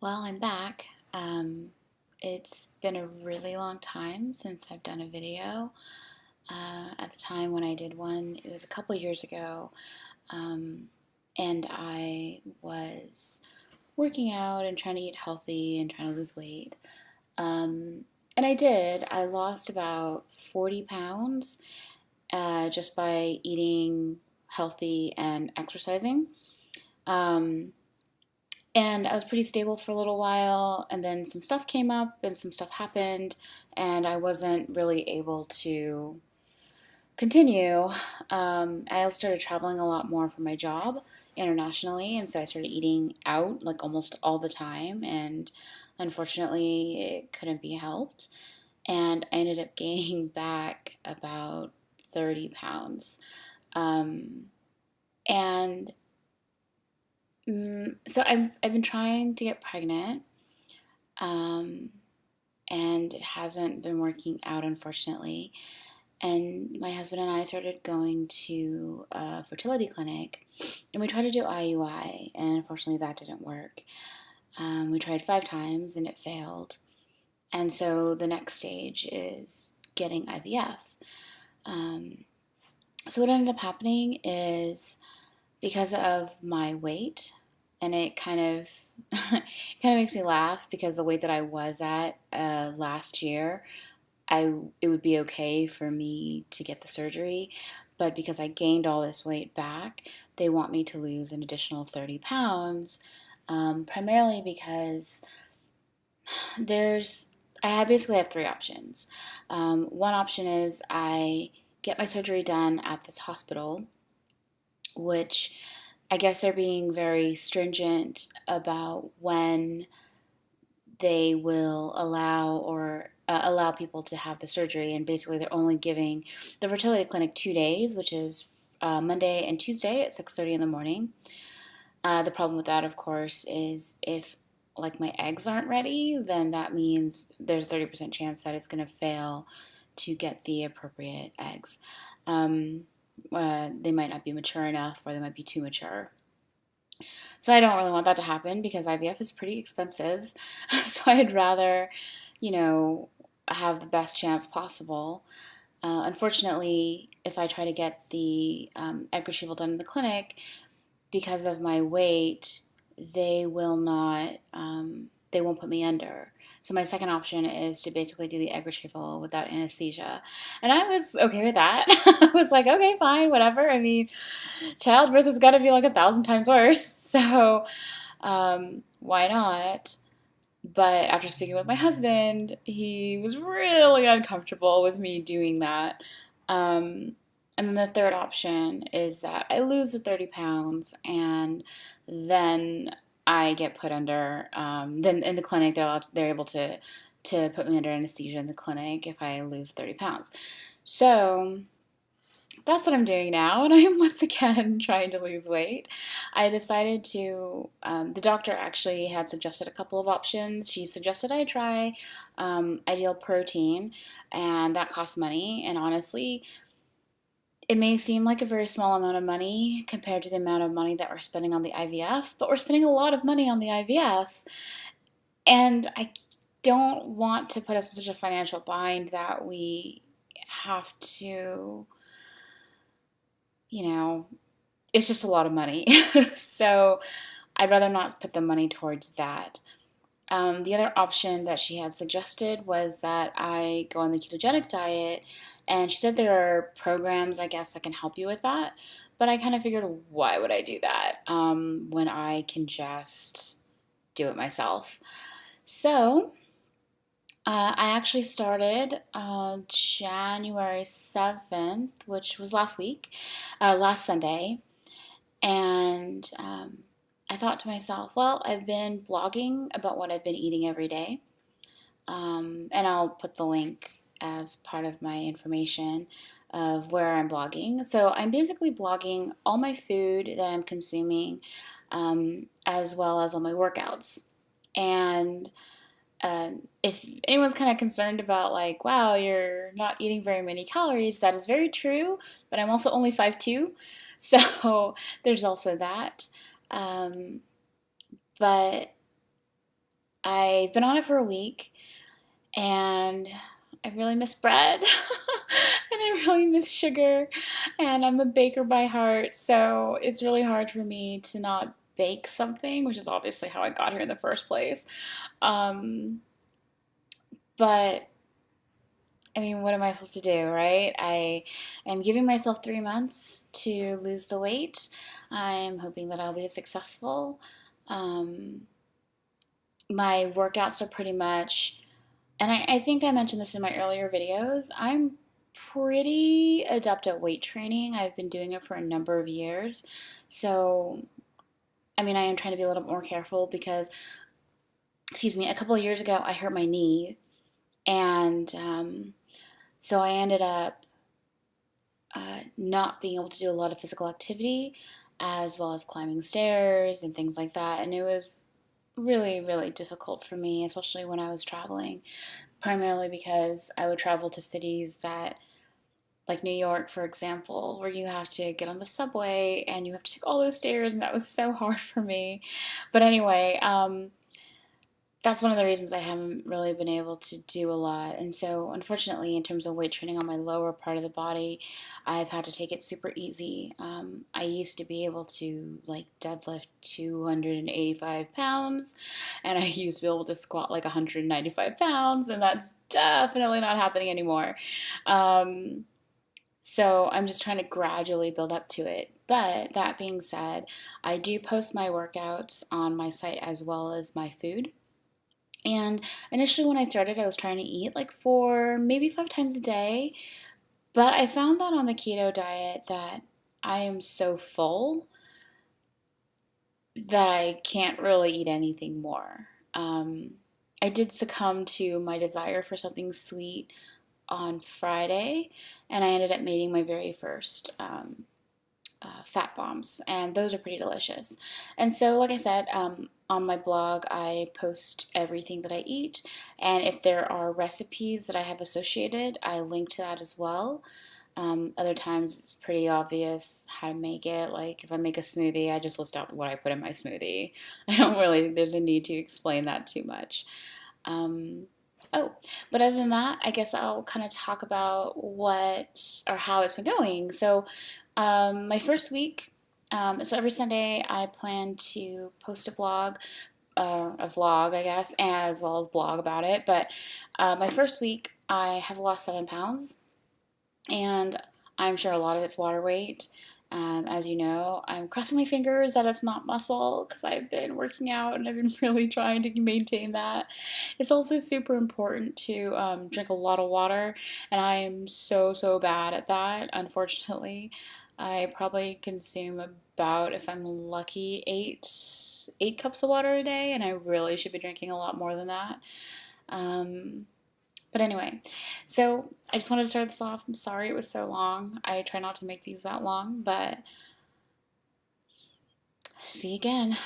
Well, I'm back. It's been a really long time since I've done a video. At the time when I did one, it was a couple years ago, um, and I was working out and trying to eat healthy and trying to lose weight. Um, and I did. I lost about 40 pounds just by eating healthy and exercising. Um, And I was pretty stable for a little while, and then some stuff came up and some stuff happened, and I wasn't really able to continue. I also started traveling a lot more for my job internationally, and so I started eating out like almost all the time, and unfortunately, it couldn't be helped. And I ended up gaining back about 30 pounds. Um, and so I've been trying to get pregnant. Um, and it hasn't been working out, unfortunately. And my husband and I started going to a fertility clinic, and we tried to do IUI, and unfortunately that didn't work. We tried 5 times, and it failed. And so the next stage is getting IVF. Um, so what ended up happening is because of my weight, and it kind of it kind of makes me laugh because the weight that I was at last year, it would be okay for me to get the surgery, but because I gained all this weight back, they want me to lose an additional 30 pounds, primarily because there's I basically have three options. One option is I get my surgery done at this hospital, which I guess they're being very stringent about when they will allow people to have the surgery, and basically they're only giving the fertility clinic 2 days, which is Monday and Tuesday at 6:30 in the morning. The problem with that, of course, is if like my eggs aren't ready, then that means there's a 30% chance that it's going to fail to get the appropriate eggs. Um, they might not be mature enough, or they might be too mature. So I don't really want that to happen because IVF is pretty expensive. So I'd rather, you know, have the best chance possible. Unfortunately, if I try to get the egg retrieval done in the clinic, because of my weight, they will not, they won't put me under. So my second option is to basically do the egg retrieval without anesthesia. And I was okay with that. I was like, okay, fine, whatever. I mean, childbirth has got to be like 1,000 times worse. So why not? But after speaking with my husband, he was really uncomfortable with me doing that. Um, and then the third option is that I lose the 30 pounds, and then I get put under. Then in the clinic, they're able to put me under anesthesia in the clinic if I lose 30 pounds. So that's what I'm doing now, and I am once again trying to lose weight. I decided the doctor actually had suggested a couple of options. She suggested I try Ideal Protein, and that costs money. And honestly, it may seem like a very small amount of money compared to the amount of money that we're spending on the IVF, but we're spending a lot of money on the IVF. And I don't want to put us in such a financial bind that we have to, you know, it's just a lot of money. So I'd rather not put the money towards that. The other option that she had suggested was that I go on the ketogenic diet, and she said there are programs, I guess, that can help you with that. But I kind of figured, why would I do that when I can just do it myself? So I actually started January 7th, which was last week, last Sunday. And I thought to myself, well, I've been blogging about what I've been eating every day. And I'll put the link as part of my information of where I'm blogging. So I'm basically blogging all my food that I'm consuming, as well as all my workouts. And if anyone's kind of concerned about like, wow, you're not eating very many calories, that is very true, but I'm also only 5'2", so there's also that. Um, but I've been on it for a week, and I really miss bread and I really miss sugar, and I'm a baker by heart, so it's really hard for me to not bake something, which is obviously how I got here in the first place. Um, but I mean, what am I supposed to do, right? I am giving myself 3 months to lose the weight. I'm hoping that I'll be successful. Um, my workouts are pretty much, and I think I mentioned this in my earlier videos, I'm pretty adept at weight training. I've been doing it for a number of years. So, I mean, I am trying to be a little bit more careful because, excuse me, a couple of years ago I hurt my knee, and so I ended up not being able to do a lot of physical activity as well as climbing stairs and things like that. And it was really, really difficult for me, especially when I was traveling, primarily because I would travel to cities that, like New York, for example, where you have to get on the subway and you have to take all those stairs, and that was so hard for me. But anyway, that's one of the reasons I haven't really been able to do a lot. And so, unfortunately, in terms of weight training on my lower part of the body, I've had to take it super easy. I used to be able to like deadlift 285 pounds, and I used to be able to squat like 195 pounds, and that's definitely not happening anymore. Um, so I'm just trying to gradually build up to it. But that being said, I do post my workouts on my site as well as my food. And initially, when I started, I was trying to eat like 4, maybe 5 times a day. But I found that on the keto diet that I am so full that I can't really eat anything more. I did succumb to my desire for something sweet on Friday, and I ended up making my very first fat bombs, and those are pretty delicious. And so, like I said, on my blog, I post everything that I eat, and if there are recipes that I have associated, I link to that as well. Other times it's pretty obvious how to make it. Like if I make a smoothie, I just list out what I put in my smoothie. I don't really think there's a need to explain that too much. Um, oh, but other than that, I guess I'll kind of talk about what or how it's been going. So, my first week, so every Sunday I plan to post a vlog, I guess, as well as blog about it. But my first week, I have lost 7 pounds, and I'm sure a lot of it's water weight. As you know, I'm crossing my fingers that it's not muscle because I've been working out and I've been really trying to maintain that. It's also super important to drink a lot of water, and I am so, so bad at that, unfortunately. I probably consume about, if I'm lucky, eight cups of water a day, and I really should be drinking a lot more than that. Um, but anyway, so I just wanted to start this off. I'm sorry it was so long. I try not to make these that long, but see you again.